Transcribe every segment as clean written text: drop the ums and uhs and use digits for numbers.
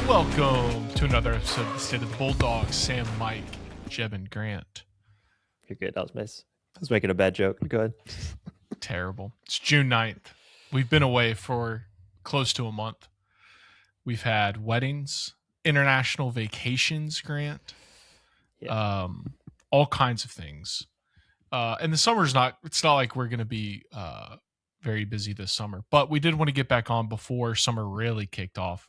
Welcome to another episode of the State of the Bulldogs. Sam, Mike, Jeb, and Grant. You're good. I was making a bad joke. Go ahead. Terrible. It's June 9th. We've been away for close to a month. We've had weddings, international vacations, Grant, all kinds of things. And the summer's it's not like we're going to be very busy this summer, but we did want to get back on before summer really kicked off.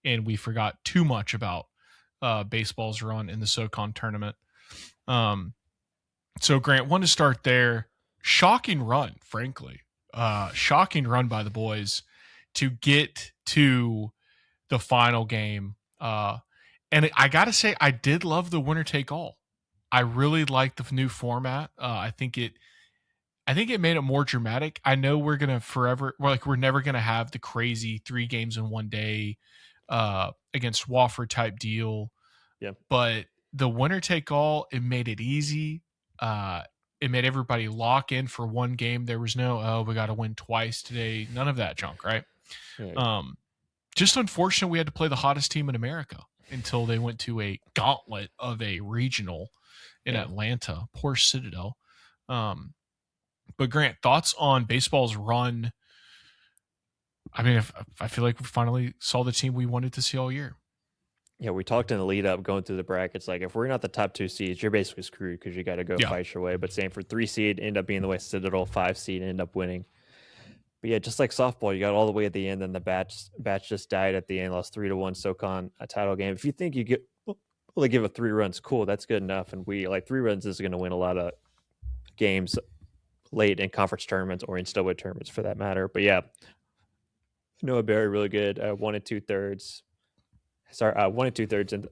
And we forgot too much about baseball's run in the SoCon tournament. So, Grant, want to start there. Shocking run, frankly. Shocking run by the boys to get to the final game. And I got to say, I did love the winner take all. I really liked the new format. I think it made it more dramatic. I know we're never going to have the crazy 3 games in one day against Wofford type deal. Yeah. But the winner take all, it made it easy. It made everybody lock in for one game. There was no, we got to win twice today. None of that junk, right? Yeah. Just unfortunate we had to play the hottest team in America until they went to a gauntlet of a regional in Atlanta. Poor Citadel. But Grant, thoughts on baseball's run? I mean, I feel like we finally saw the team we wanted to see all year. Yeah, we talked in the lead up going through the brackets. Like, if we're not the top 2 seeds, you're basically screwed because you got to go fight your way. But Samford 3 seed ended up being the way Citadel 5 seed ended up winning. But yeah, just like softball, you got all the way at the end, and the batch just died at the end, lost 3-1 SoCon, a title game. If you think you only give up 3 runs, cool, that's good enough. And 3 runs is going to win a lot of games late in conference tournaments or in Stowaway tournaments for that matter. But yeah, Noah Berry really good. 1 2/3. 1 2/3, and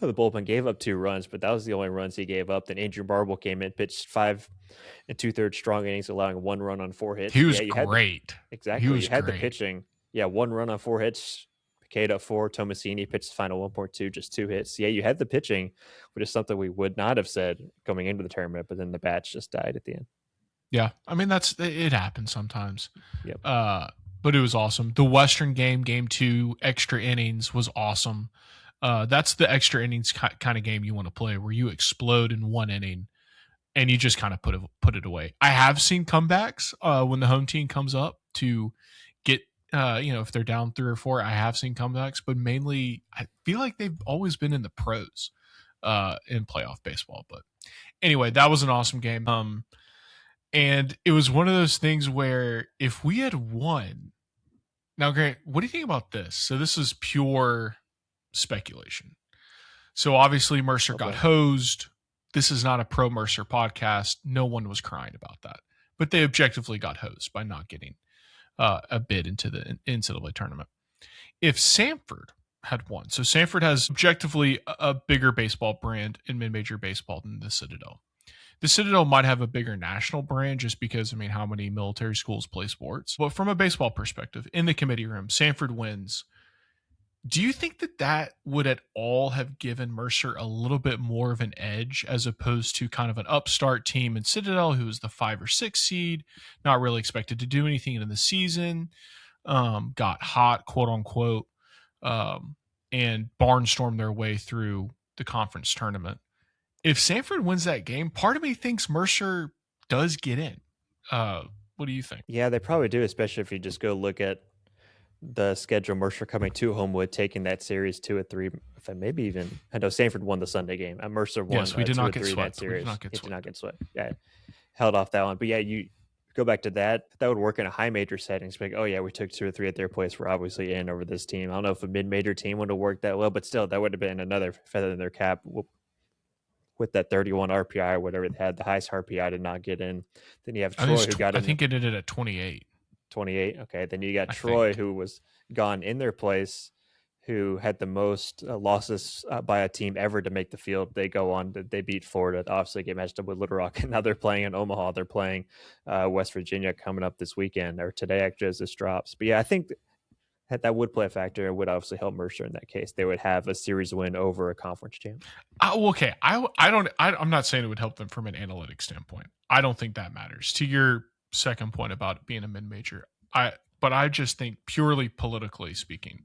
the bullpen gave up 2 runs, but that was the only runs he gave up. Then Andrew Marble came in, pitched 5 2/3 strong innings, allowing 1 run on 4 hits. He was great. Exactly. You had the pitching. Yeah, 1 run on 4 hits. Picada 4. Tomasini pitched the final 1.2, just 2 hits. Yeah, you had the pitching, which is something we would not have said coming into the tournament, but then the bats just died at the end. Yeah, I mean, it happens sometimes. Yep. But it was awesome. The Western game 2, extra innings was awesome. That's the extra innings kind of game you want to play, where you explode in 1 inning and you just kind of put it away. I have seen comebacks when the home team comes up to get, if they're down 3 or 4. I have seen comebacks, but mainly I feel like they've always been in the pros in playoff baseball. But anyway, that was an awesome game. And it was one of those things where if we had won, now Grant, what do you think about this? So this is pure speculation. So obviously Mercer got hosed. This is not a pro Mercer podcast. No one was crying about that, but they objectively got hosed by not getting a bid into the NCAA tournament. If Samford had won, so Samford has objectively a bigger baseball brand in mid-major baseball than the Citadel. The Citadel might have a bigger national brand just because, how many military schools play sports? But from a baseball perspective, in the committee room, Samford wins. Do you think that would at all have given Mercer a little bit more of an edge as opposed to kind of an upstart team in Citadel, who was the 5 or 6 seed, not really expected to do anything in the season, got hot, quote unquote, and barnstormed their way through the conference tournament? If Samford wins that game, part of me thinks Mercer does get in. What do you think? Yeah, they probably do, especially if you just go look at the schedule. Mercer coming to Homewood, taking that series 2-3. Maybe even, I know Samford won the Sunday game. Mercer won. Yes, we did not get 2-3 swept. That series. It did not get swept. Yeah, held off that one. But yeah, you go back to that. That would work in a high major setting. Like, oh yeah, we took 2 or 3 at their place. We're obviously in over this team. I don't know if a mid-major team would have worked that well, but still, that would have been another feather in their cap. With that 31 RPI or whatever they had, the highest RPI did not get in. Then you have Troy, who got in. I think it ended at 28. 28. Okay. Then you got Troy, who was gone in their place, who had the most losses by a team ever to make the field. They go on, they beat Florida. Obviously, get matched up with Little Rock, and now they're playing in Omaha. They're playing West Virginia coming up this weekend, or today actually as this drops. But yeah, I think that would play a factor. It would obviously help Mercer in that case. They would have a series win over a conference champ. Okay. I'm not saying it would help them from an analytic standpoint. I don't think that matters. To your second point about it being a mid-major, but I just think purely politically speaking,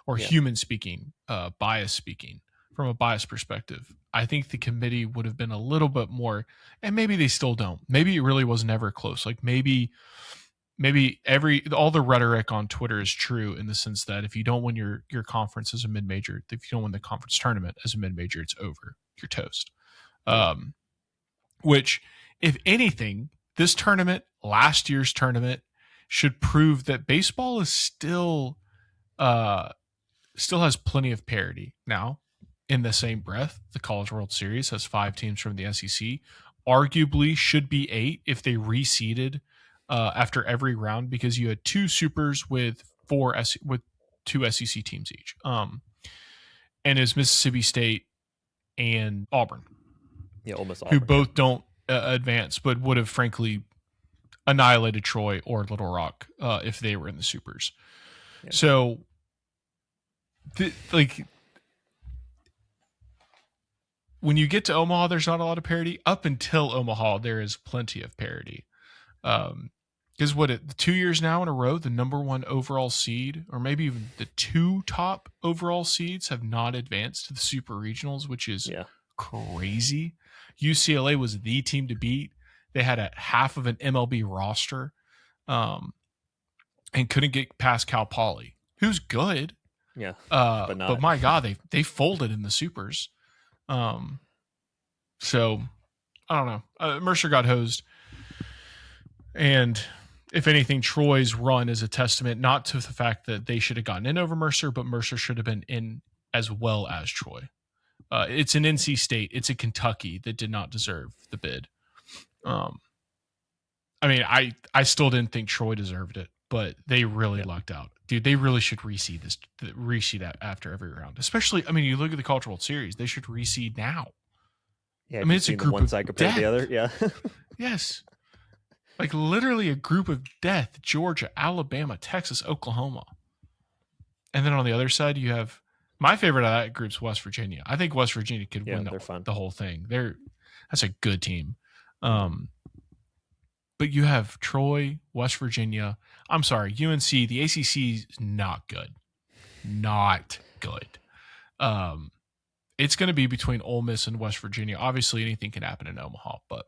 or human speaking, bias speaking, from a bias perspective, I think the committee would have been a little bit more, and maybe they still don't. Maybe it really was never close. Like maybe all the rhetoric on Twitter is true in the sense that if you don't win your conference as a mid-major, if you don't win the conference tournament as a mid-major, it's over. You're toast. Which, if anything, this tournament, last year's tournament, should prove that baseball is still has plenty of parity. Now, in the same breath, the College World Series has 5 teams from the SEC. Arguably should be 8 if they reseeded after every round, because you had 2 supers with 2 SEC teams each. And is Mississippi State and Auburn. Yeah, almost Auburn. Who both don't advance, but would have frankly annihilated Troy or Little Rock if they were in the supers. Yeah. So, when you get to Omaha, there's not a lot of parity. Up until Omaha, there is plenty of parity. Because 2 years now in a row, the number 1 overall seed, or maybe even the 2 top overall seeds, have not advanced to the super regionals, which is crazy. UCLA was the team to beat. They had a half of an MLB roster, and couldn't get past Cal Poly, who's good. Yeah, but my God, they folded in the supers. So I don't know. Mercer got hosed, and if anything, Troy's run is a testament not to the fact that they should have gotten in over Mercer, but Mercer should have been in as well as Troy. It's an NC State. It's a Kentucky that did not deserve the bid. I mean, I still didn't think Troy deserved it, but they really lucked out. Dude, they really should reseed that after every round. Especially, I mean, you look at the College World Series, they should reseed now. Yeah, I mean, it's a group one of side compared to the other. Yeah. Yes. Like literally a group of death: Georgia, Alabama, Texas, Oklahoma. And then on the other side, you have my favorite of that group's West Virginia. I think West Virginia could win the whole thing. That's a good team. But you have Troy, West Virginia. I'm sorry, UNC. The ACC is not good. Not good. It's going to be between Ole Miss and West Virginia. Obviously, anything can happen in Omaha, but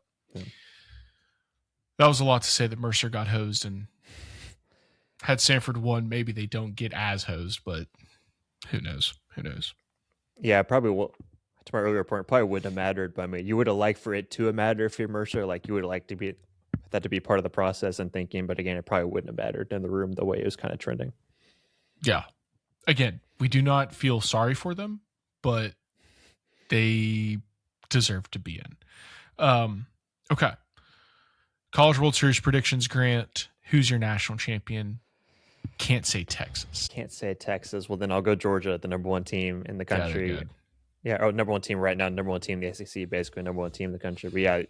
that was a lot to say that Mercer got hosed, and had Samford won, maybe they don't get as hosed, but who knows? Who knows? Yeah, probably will. To my earlier point, probably wouldn't have mattered, but I mean, you would have liked for it to have mattered if you're Mercer. Like, you would have liked that to be part of the process and thinking, but again, it probably wouldn't have mattered in the room the way it was kind of trending. Yeah. Again, we do not feel sorry for them, but they deserve to be in. Okay. College World Series predictions, Grant. Who's your national champion? Can't say Texas. Can't say Texas. Well, then I'll go Georgia, the number 1 team in the country. Yeah, number 1 team right now, number 1 team in the SEC, basically number 1 team in the country. But yeah,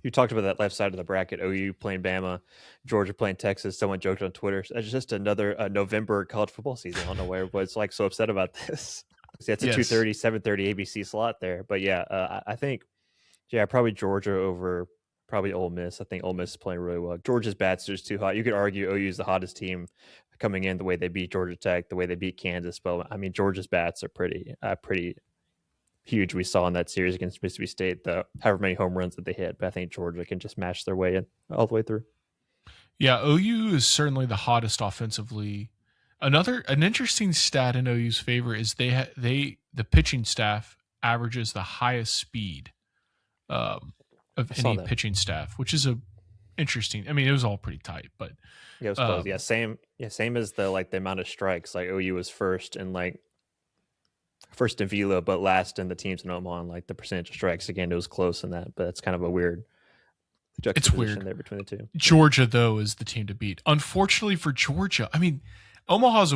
you talked about that left side of the bracket, OU playing Bama, Georgia playing Texas. Someone joked on Twitter, it's just another November college football season. I don't know why everybody's like so upset about this. See, that's a 2:30, 7:30 ABC slot there. But yeah, I think, probably Georgia over probably Ole Miss. I think Ole Miss is playing really well. Georgia's bats are just too hot. You could argue OU is the hottest team coming in, the way they beat Georgia Tech, the way they beat Kansas. But I mean, Georgia's bats are pretty huge. We saw in that series against Mississippi State, however many home runs that they hit. But I think Georgia can just match their way in all the way through. Yeah, OU is certainly the hottest offensively. An interesting stat in OU's favor is the pitching staff averages the highest speed of any pitching staff, which is interesting. I mean, it was all pretty tight, but yeah, it was close. Same as the amount of strikes. Like OU was first in Velo, but last in the teams in Omaha, and like the percentage of strikes. Again, it was close in that, but it's kind of a weird juxtaposition there between the two. Georgia, though, is the team to beat. Unfortunately for Georgia, I mean, Omaha's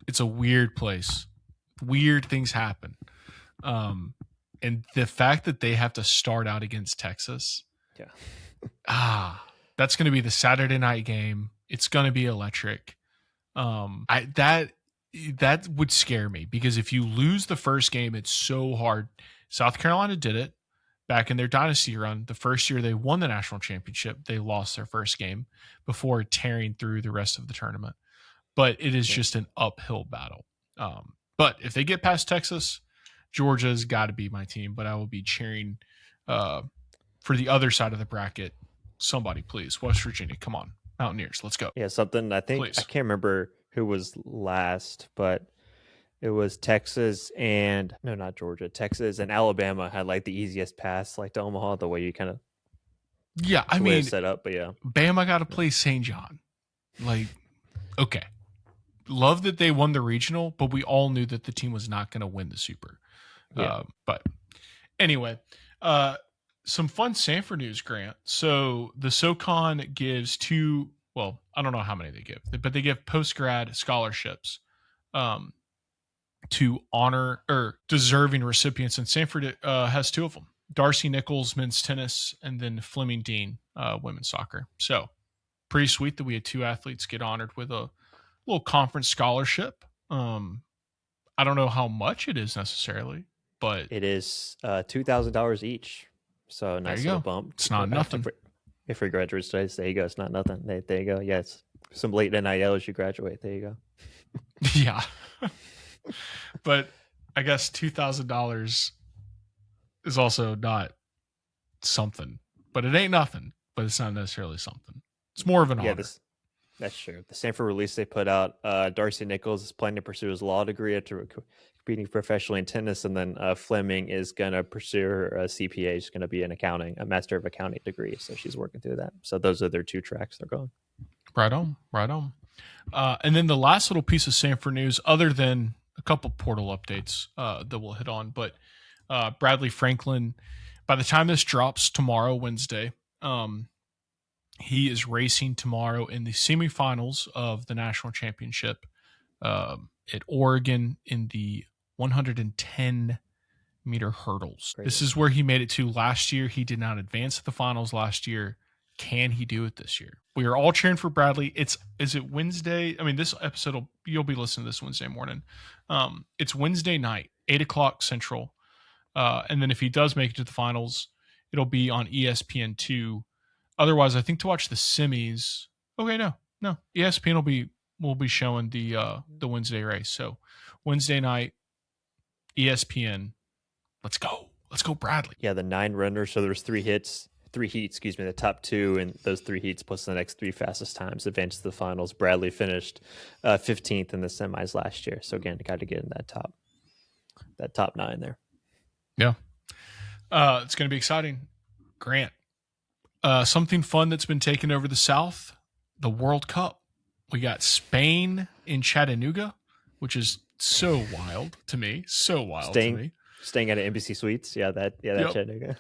it's a weird place. Weird things happen. And the fact that they have to start out against Texas. Yeah. That's going to be the Saturday night game. It's going to be electric. That would scare me, because if you lose the first game, it's so hard. South Carolina did it back in their dynasty run. The first year they won the national championship, they lost their first game before tearing through the rest of the tournament. But it is just an uphill battle. But if they get past Texas, Georgia's got to be my team. But I will be cheering for the other side of the bracket. Somebody, please. West Virginia, come on. Mountaineers, let's go. Yeah, something I think, I can't remember who was last, but it was Texas and, no, not Georgia. Texas and Alabama had like the easiest pass, like to Omaha, the way you kind of, yeah, I mean, set up, but yeah. Bama got to play St. John. Like, okay. Love that they won the regional, but we all knew that the team was not going to win the super. Yeah. But anyway, some fun Samford news, Grant. So the SoCon gives I don't know how many they give, but they give post-grad scholarships to honor or deserving recipients. And Samford has 2 of them. Darcy Nichols, men's tennis, and then Fleming Dean, women's soccer. So pretty sweet that we had 2 athletes get honored with a little conference scholarship. I don't know how much it is necessarily, but it is $2,000 each. So nice little bump. It's not nothing. If we graduate studies, there you go. It's not nothing. There you go. Yeah, it's some late NIL as you graduate. There you go. Yeah. But I guess $2,000 is also not something. But it ain't nothing. But it's not necessarily something. It's more of an honor. That's true. The Samford release they put out, Darcy Nichols is planning to pursue his law degree after competing professionally in tennis, and then Fleming is going to pursue her CPA. She's going to be in accounting, a Master of Accounting degree. So she's working through that. So those are their 2 tracks they're going. Right on. And then the last little piece of Samford news, other than a couple portal updates that we'll hit on, but Bradley Franklin, by the time this drops tomorrow, Wednesday, he is racing tomorrow in the semifinals of the national championship at Oregon in the 110-meter hurdles. Great. This is where he made it to last year. He did not advance to the finals last year. Can he do it this year? We are all cheering for Bradley. Is it Wednesday? I mean, this episode, you'll be listening to this Wednesday morning. It's Wednesday night, 8:00 Central. And then if he does make it to the finals, it'll be on ESPN2. Otherwise, I think to watch the semis. Okay, no. ESPN will be showing the Wednesday race. So Wednesday night, ESPN. Let's go, Bradley. Yeah, the 9 runners. So there's 3 heats. The top 2 and those 3 heats plus the next 3 fastest times advanced to the finals. Bradley finished 15th in the semis last year. So again, got to get in that top 9 there. Yeah, it's going to be exciting. Grant. Something fun that's been taking over the South, the World Cup. We got Spain in Chattanooga, which is so wild to me. Staying at an Embassy Suites. That Chattanooga.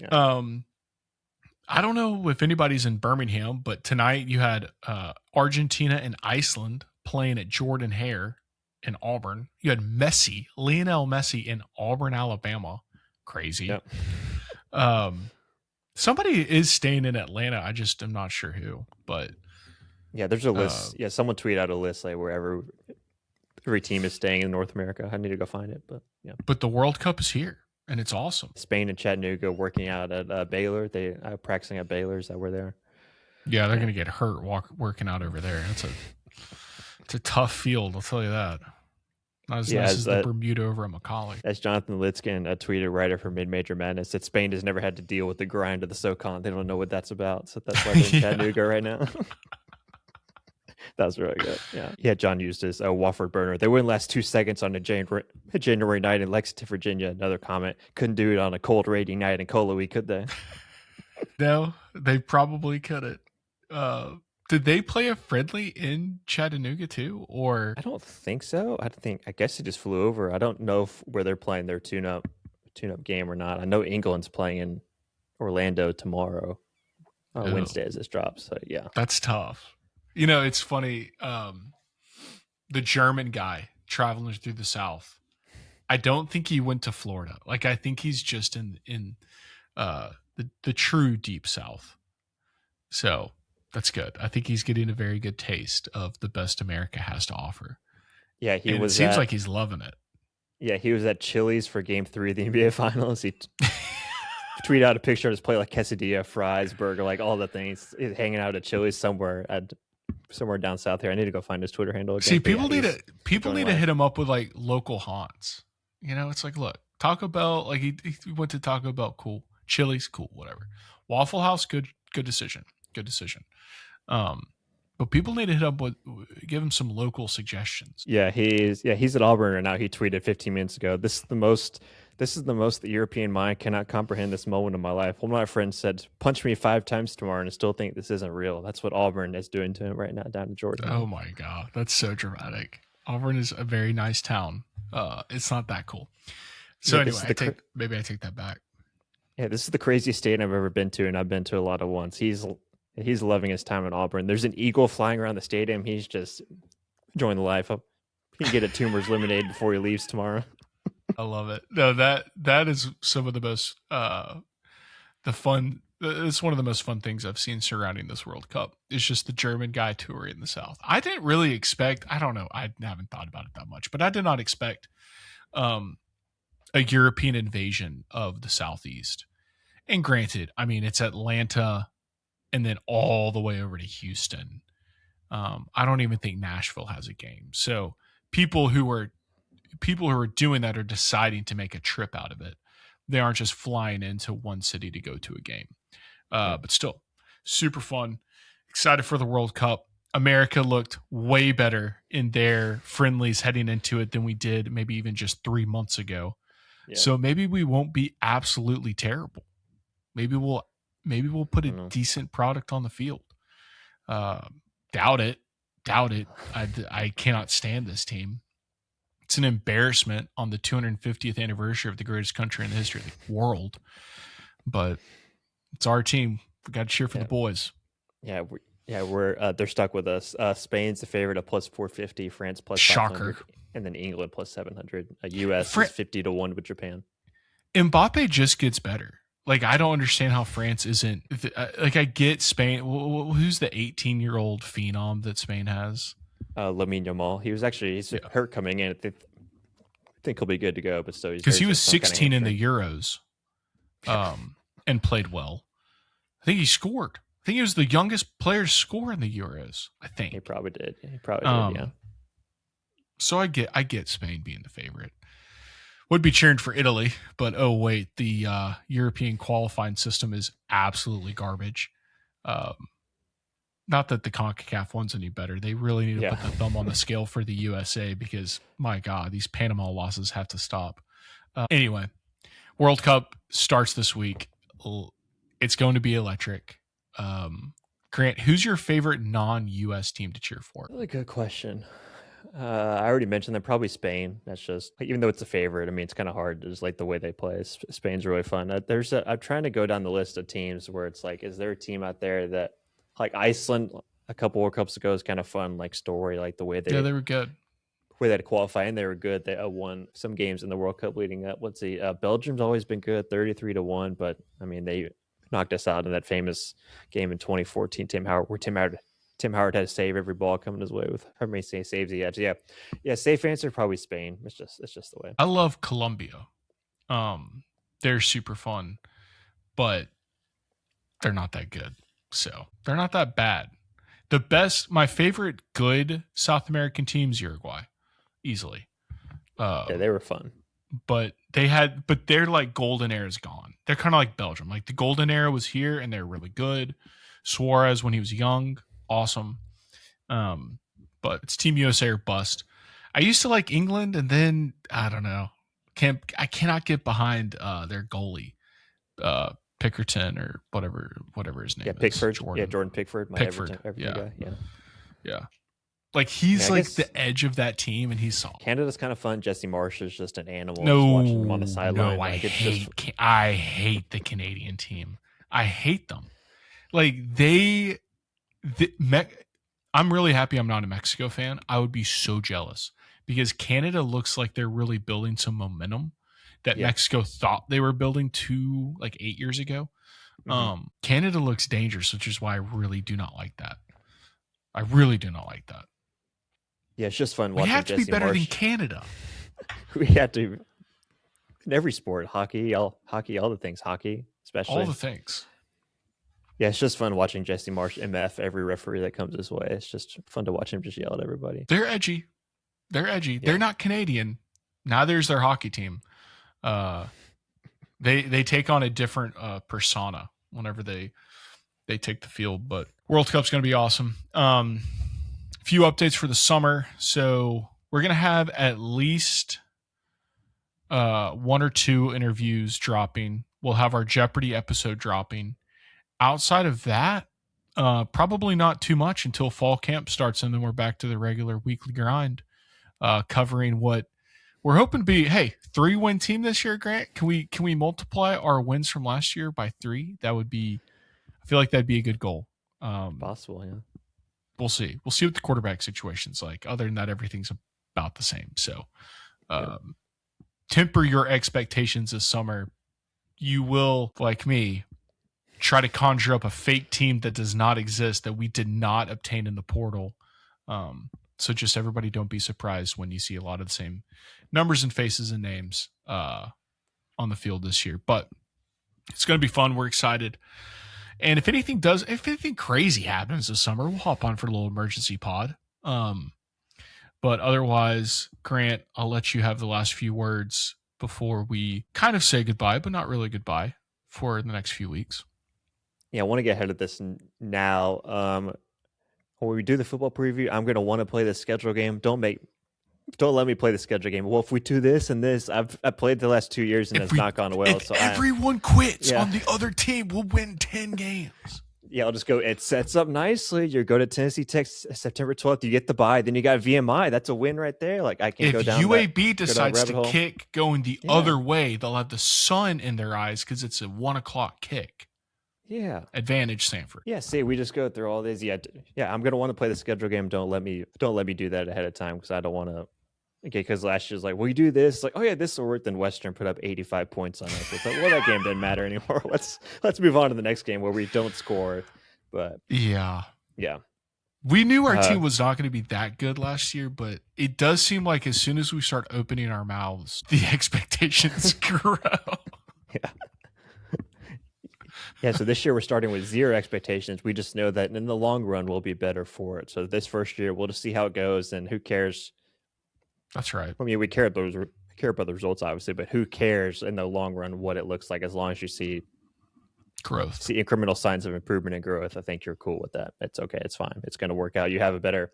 Yeah. I don't know if anybody's in Birmingham, but tonight you had Argentina and Iceland playing at Jordan Hare in Auburn. You had Lionel Messi in Auburn, Alabama. Crazy. Yep. Somebody is staying in Atlanta. I just am not sure who, but yeah, there's a list. Someone tweeted out a list like wherever every team is staying in North America. I need to go find it, but yeah. But the World Cup is here, and it's awesome. Spain and Chattanooga working out at Baylor. They are practicing at Baylor's that were there. Yeah, they're going to get hurt working out over there. It's a tough field, I'll tell you that. Not as nice as the Bermuda over at Macaulay. As Jonathan Litzkin, a tweeted writer for Mid-Major Madness, that Spain has never had to deal with the grind of the SoCon. They don't know what that's about. So that's why they're in Chattanooga right now. That was really good. Yeah. John Eustace, a Wofford burner. They wouldn't last 2 seconds on a January night in Lexington, Virginia. Another comment. Couldn't do it on a cold rainy night in Colowee, could they? No, they probably couldn't. Did they play a friendly in Chattanooga too, or? I don't think so. I guess they just flew over. I don't know where they're playing their tune-up game or not. I know England's playing in Orlando tomorrow, Wednesday as this drops. So yeah, that's tough. You know, it's funny. The German guy traveling through the South. I don't think he went to Florida. Like, I think he's just in the true deep South. So that's good. I think he's getting a very good taste of the best America has to offer. Yeah, it seems like he's loving it. Yeah, he was at Chili's for Game 3 of the NBA Finals. He tweeted out a picture of his plate, like quesadilla, fries, burger, like all the things. He's hanging out at Chili's somewhere at somewhere down south here. I need to go find his Twitter handle again. See, people need to hit him up with like local haunts. It's like, look, Taco Bell, like he went to Taco Bell, cool. Chili's, cool, whatever. Waffle House, good decision. But people need to hit up with, give him some local suggestions. Yeah, he's at Auburn right now. He tweeted 15 minutes ago, This is the most the European mind cannot comprehend this moment of my life. One of my friends said, punch me 5 times tomorrow and I still think this isn't real. That's what Auburn is doing to him right now down in Georgia. Oh my God. That's so dramatic. Auburn is a very nice town. It's not that cool. So anyway, maybe I take that back. Yeah, this is the craziest state I've ever been to, and I've been to a lot of ones. He's loving his time in Auburn. There's an eagle flying around the stadium. He's just enjoying the life. He can get a tumors lemonade before he leaves tomorrow. I love it. No, that is some of the most it's one of the most fun things I've seen surrounding this World Cup. It's just the German guy touring the South. I didn't really expect, I don't know, I haven't thought about it that much, but I did not expect a European invasion of the Southeast. And granted, I mean, it's Atlanta and then all the way over to Houston. I don't even think Nashville has a game. So people who are doing that are deciding to make a trip out of it. They aren't just flying into one city to go to a game. But still, super fun. Excited for the World Cup. America looked way better in their friendlies heading into it than we did maybe even just 3 months ago. Yeah. So maybe we won't be absolutely terrible. Maybe we'll put a decent product on the field. Doubt it. I cannot stand this team. It's an embarrassment on the 250th anniversary of the greatest country in the history of the world. But it's our team. We got to cheer for the boys. Yeah, we're they're stuck with us. Spain's the favorite at plus 450, France plus Shocker. 500, and then England plus 700. US is 50-1 with Japan. Mbappe just gets better. Like, I don't understand how France isn't. Like, I get Spain. Who's the 18-year-old phenom that Spain has? Lamine Yamal. He's hurt coming in. I think he'll be good to go, but still, because he was 16 in the Euros, and played well. I think he scored. I think he was the youngest player to score in the Euros. I think he probably did. Yeah. So I get Spain being the favorite. Would be cheering for Italy, but oh wait, the European qualifying system is absolutely garbage. Not that the CONCACAF one's any better. They really need to put the thumb on the scale for the USA because, my God, these Panama losses have to stop. Anyway, World Cup starts this week. It's going to be electric. Grant, who's your favorite non-US team to cheer for? Really good question. I already mentioned them. Probably Spain. That's just, even though it's a favorite, I mean, it's kind of hard to just like the way they play. Spain's really fun. I'm trying to go down the list of teams where it's like, is there a team out there that, like Iceland a couple World Cups ago is kind of fun, like story, like the way they were good. Where they had to qualify and they were good. They won some games in the World Cup leading up. Let's see, Belgium's always been good, 33-1, but I mean they knocked us out in that famous game in 2014. Tim Howard had to save every ball coming his way with how many saves he had. So yeah. Safe answer probably Spain. It's just the way. I love Colombia. They're super fun, but they're not that good. So they're not that bad. My favorite good South American team's Uruguay, easily. They were fun. But their like golden era is gone. They're kind of like Belgium. Like the golden era was here and they're really good. Suarez when he was young, awesome. But it's Team USA or bust. I used to like England and then I don't know. I cannot get behind their goalie. Pickerton or whatever his name is. Pickford. Jordan Pickford. Pickford. Everton guy. Yeah. Like he's the edge of that team, and he's solid. Canada's kind of fun. Jesse Marsh is just an animal. No, watching him on the sideline. No, I hate the Canadian team. I hate them. Like I'm really happy I'm not a Mexico fan. I would be so jealous because Canada looks like they're really building some momentum that Mexico thought they were building 8 years ago. Mm-hmm. Canada looks dangerous, which is why I really do not like that. Yeah, it's just fun watching. We have to Jesse be better Marsh. than Canada. We have to in every sport, hockey, all the things, hockey, especially all the things. Yeah, it's just fun watching Jesse Marsh MF every referee that comes his way. It's just fun to watch him just yell at everybody. They're edgy. Yeah. They're not Canadian. Neither is their hockey team. They take on a different persona whenever they take the field. But World Cup's going to be awesome. Few updates for the summer. So we're going to have at least 1 or 2 interviews dropping. We'll have our Jeopardy episode dropping. Outside of that, probably not too much until fall camp starts, and then we're back to the regular weekly grind, covering what we're hoping to be. Hey, 3-win team this year, Grant. Can we multiply our wins from last year by 3? That would be. I feel like that'd be a good goal. Possible, yeah. We'll see. We'll see what the quarterback situation's like. Other than that, everything's about the same. So, temper your expectations this summer. You will, like me, try to conjure up a fake team that does not exist, that we did not obtain in the portal. So just everybody don't be surprised when you see a lot of the same numbers and faces and names on the field this year. But it's going to be fun. We're excited. And if anything crazy happens this summer, we'll hop on for a little emergency pod. But otherwise, Grant, I'll let you have the last few words before we kind of say goodbye, but not really goodbye for the next few weeks. Yeah, I want to get ahead of this now. When we do the football preview, I'm going to want to play the schedule game. Don't let me play the schedule game. Well, if we do this and this, I've played the last 2 years and it's not gone well. If everyone quits on the other team, we'll win 10 games. Yeah, I'll just go. It sets up nicely. You go to Tennessee Tech September 12th. You get the bye. Then you got VMI. That's a win right there. Like I can go down. If UAB decides to kick going the other way, they'll have the sun in their eyes because it's a 1:00 kick. Yeah. Advantage Samford. Yeah. See, we just go through all these. Yeah. I'm gonna want to play the schedule game. Don't let me do that ahead of time because I don't want to. Okay, because last year's like, well, you do this, like, oh yeah, this will work. Then Western put up 85 points on us. It's like, well, that game didn't matter anymore. Let's move on to the next game where we don't score. But yeah, we knew our team was not going to be that good last year, but it does seem like as soon as we start opening our mouths, the expectations grow. Yeah. So this year we're starting with 0 expectations. We just know that in the long run we'll be better for it. So this first year we'll just see how it goes, and who cares. That's right. I mean, we care about the results, obviously, but who cares in the long run what it looks like as long as you see growth, see incremental signs of improvement and growth. I think you're cool with that. It's okay. It's fine. It's going to work out. You have a better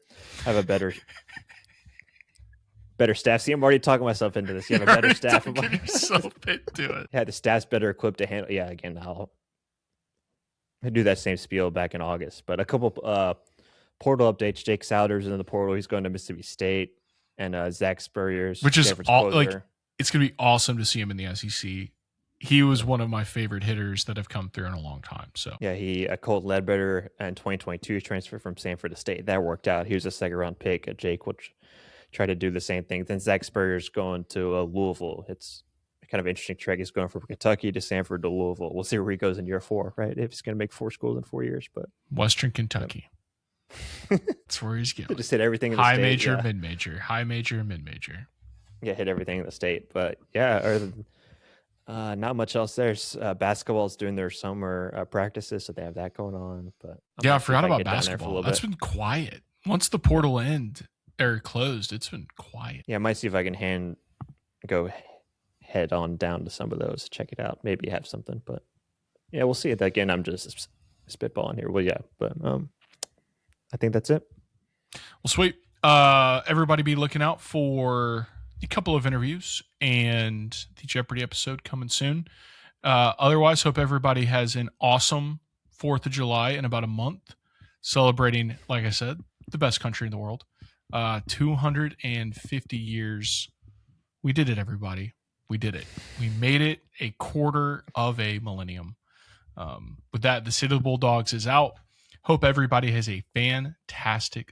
staff. See, I'm already talking myself into this. You have a better staff. Yourself into it. Yeah, the staff's better equipped to handle. Yeah, again, I'll do that same spiel back in August. But a couple portal updates. Jake Souders in the portal. He's going to Mississippi State. And Zach Spurrier's, which is all like, it's gonna be awesome to see him in the SEC. He was one of my favorite hitters that have come through in a long time. So yeah, Colt Ledbetter in 2022 transferred from Samford to State. That worked out. He was a 2nd-round pick. Jake will try to do the same thing. Then Zach Spurrier's going to Louisville. It's kind of interesting track. He's going from Kentucky to Samford to Louisville. We'll see where he goes in year 4, right? If he's going to make 4 schools in 4 years, but Western Kentucky. That's where he's going. Just hit everything in the high state, major, mid-major, high major, mid-major. Yeah, hit everything in the state. But yeah, not much else. There's basketball's doing their summer practices, so they have that going on. But I forgot about basketball. That's been quiet. Once the portal closed, it's been quiet. Yeah, I might see if I can go head on down to some of those, check it out. Maybe have something, but yeah, we'll see. Again, I'm just spitballing here. Well, yeah, but I think that's it. Well, sweet. Everybody be looking out for a couple of interviews and the Jeopardy episode coming soon. Otherwise, hope everybody has an awesome 4th of July in about a month, celebrating, like I said, the best country in the world. 250 years. We did it, everybody. We did it. We made it a quarter of a millennium. With that, the City of the Bulldogs is out. Hope everybody has a fantastic